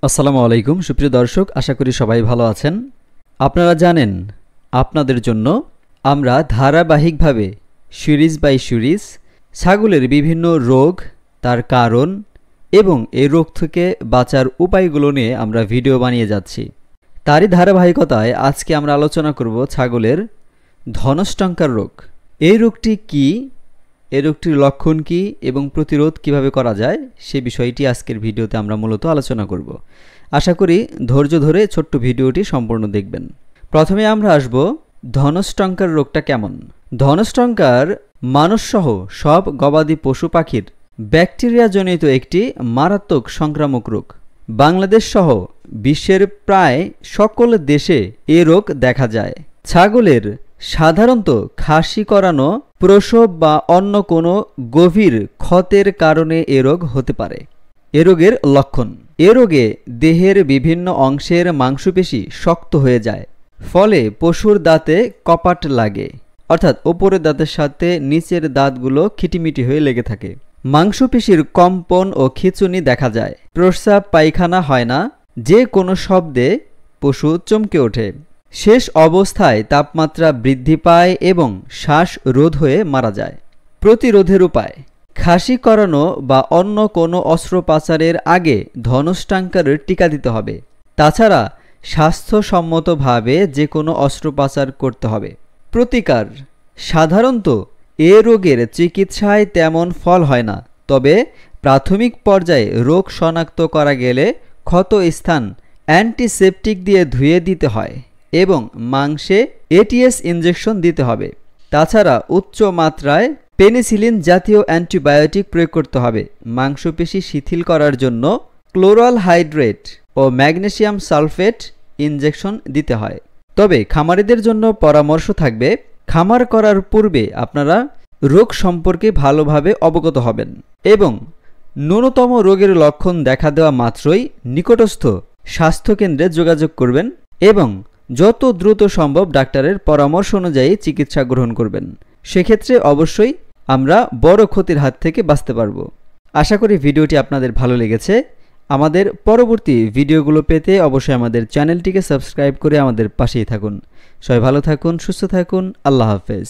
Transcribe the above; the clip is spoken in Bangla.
আসসালামু আলাইকুম সুপ্রিয় দর্শক, আশা করি সবাই ভালো আছেন। আপনারা জানেন আপনাদের জন্য আমরা ধারাবাহিকভাবে সিরিজ বাই সিরিজ ছাগলের বিভিন্ন রোগ, তার কারণ এবং এই রোগ থেকে বাঁচার উপায়গুলো নিয়ে আমরা ভিডিও বানিয়ে যাচ্ছি। তারই ধারাবাহিকতায় আজকে আমরা আলোচনা করব ছাগলের ধনষ্টঙ্কার রোগ। এই রোগটি কি, এই রোগটির লক্ষণ কি এবং প্রতিরোধ কিভাবে করা যায় সে বিষয়টি আজকের ভিডিওতে আমরা মূলত আলোচনা করব। আশা করি ধৈর্য ধরে ছোট্ট ভিডিওটি সম্পূর্ণ দেখবেন। প্রথমে আমরা আসব ধনষ্টঙ্কার রোগটা কেমন। ধনষ্টঙ্কার মানুষসহ সব গবাদি পশু পাখির ব্যাকটেরিয়াজনিত একটি মারাত্মক সংক্রামক রোগ। বাংলাদেশ সহ বিশ্বের প্রায় সকল দেশে এ রোগ দেখা যায়। ছাগলের সাধারণত খাসি করানো, প্রসব বা অন্য কোনো গভীর ক্ষতের কারণে এ রোগ হতে পারে। এ রোগের লক্ষণ: এ রোগে দেহের বিভিন্ন অংশের মাংসপেশি শক্ত হয়ে যায়, ফলে পশুর দাঁতে কপাট লাগে, অর্থাৎ ওপরের দাঁতের সাথে নিচের দাঁতগুলো খিটিমিটি হয়ে লেগে থাকে। মাংসপেশির কম্পন ও খিঁচুনি দেখা যায়। প্রস্রাব পায়খানা হয় না, যে কোনো শব্দে পশু চমকে ওঠে। শেষ অবস্থায় তাপমাত্রা বৃদ্ধি পায় এবং শ্বাস রোধ হয়ে মারা যায়। প্রতিরোধের উপায়: খাসি করানো বা অন্য কোনো অস্ত্রোপচারের আগে ধনষ্টঙ্কারের টিকা দিতে হবে। তাছাড়া স্বাস্থ্যসম্মতভাবে যে কোনো অস্ত্রোপচার করতে হবে। প্রতিকার: সাধারণত এ রোগের চিকিৎসায় তেমন ফল হয় না, তবে প্রাথমিক পর্যায়ে রোগ শনাক্ত করা গেলে ক্ষত স্থান অ্যান্টিসেপটিক দিয়ে ধুয়ে দিতে হয় এবং মাংসে এটিএস ইনজেকশন দিতে হবে। তাছাড়া উচ্চ মাত্রায় পেনিসিলিন জাতীয় অ্যান্টিবায়োটিক প্রয়োগ করতে হবে। মাংসপেশি শিথিল করার জন্য ক্লোরাল হাইড্রেট ও ম্যাগনেসিয়াম সালফেট ইনজেকশন দিতে হয়। তবে খামারিদের জন্য পরামর্শ থাকবে, খামার করার পূর্বে আপনারা রোগ সম্পর্কে ভালোভাবে অবগত হবেন এবং ন্যূনতম রোগের লক্ষণ দেখা দেওয়া মাত্রই নিকটস্থ স্বাস্থ্যকেন্দ্রে যোগাযোগ করবেন এবং যত দ্রুত সম্ভব ডাক্তারের পরামর্শ অনুযায়ী চিকিৎসা গ্রহণ করবেন। সেক্ষেত্রে অবশ্যই আমরা বড় ক্ষতির হাত থেকে বাঁচতে পারব। আশা করি ভিডিওটি আপনাদের ভালো লেগেছে। আমাদের পরবর্তী ভিডিওগুলো পেতে অবশ্যই আমাদের চ্যানেলটিকে সাবস্ক্রাইব করে আমাদের পাশেই থাকুন। সবাই ভালো থাকুন, সুস্থ থাকুন। আল্লাহ হাফেজ।